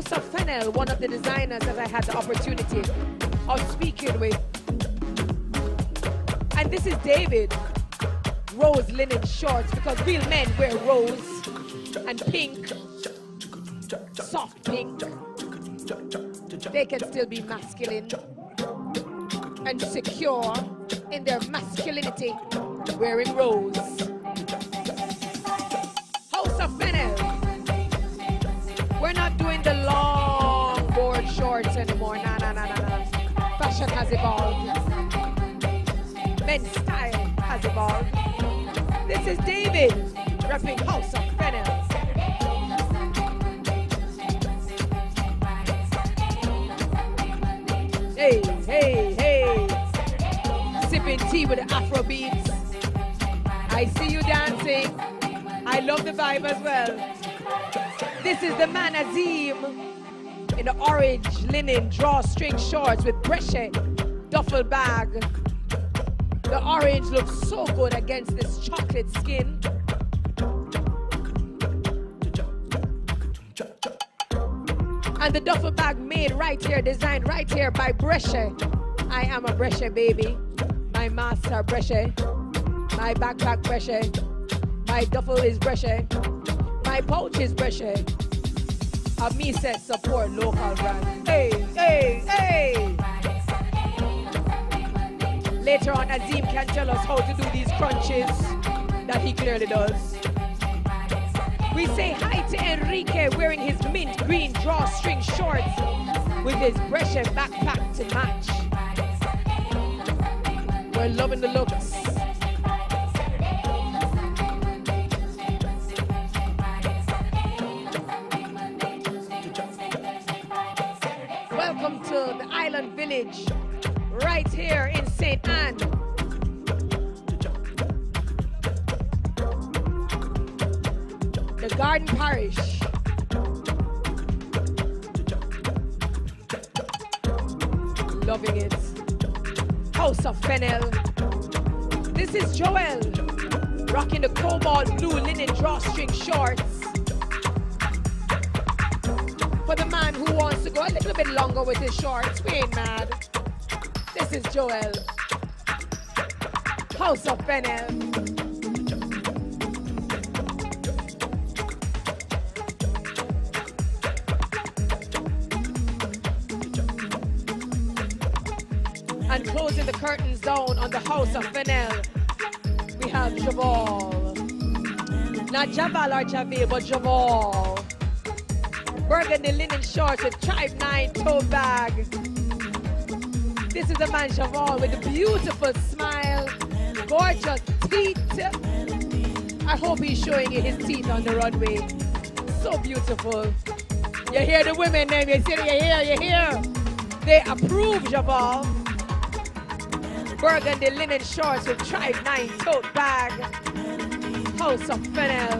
So Fennel, one of the designers that I had the opportunity of speaking with. And this is David. Rose linen shorts, because real men wear rose and pink, soft pink. They can still be masculine and secure in their masculinity, wearing rose. House of Fennel. We're not doing the long board shorts anymore. Nah. Fashion has evolved. Men's style has evolved. This is David, repping House of Fennel. Hey. Sipping tea with the Afro beats. I see you dancing. I love the vibe as well. This is the man Azim in the orange linen drawstring shorts with brechet duffel bag. The orange looks so good against this chocolate skin. And the duffel bag made right here, designed right here by Brechet. I am a Brechet baby. My master Brechet. My backpack Brechet. My duffel is Brechet. My pouch is Brechet. Me says support local brand. Hey. Later on, Azim can tell us how to do these crunches that he clearly does. We say hi to Enrique wearing his mint green drawstring shorts with his Brescia backpack to match. We're loving the looks. Welcome to the Island Village, right here in St. Anne. The Garden Parish. Loving it. House of Fennel. This is Joel, rocking the cobalt blue linen drawstring shorts. For the man who wants to go a little bit longer with his shorts, we ain't mad. This is Joel. House of Fennel. And closing the curtains down on the House of Fennel, we have Javal. Not Javal or Javel, but Javal. Burgundy linen shorts with Tribe 9 tote bag. This is the man Javal with a beautiful smile, gorgeous teeth. I hope he's showing you his teeth on the runway. So beautiful. You hear the women name, you hear. They approve, Javal. Burgundy linen shorts with Tribe 9 tote bag. House of Fennel.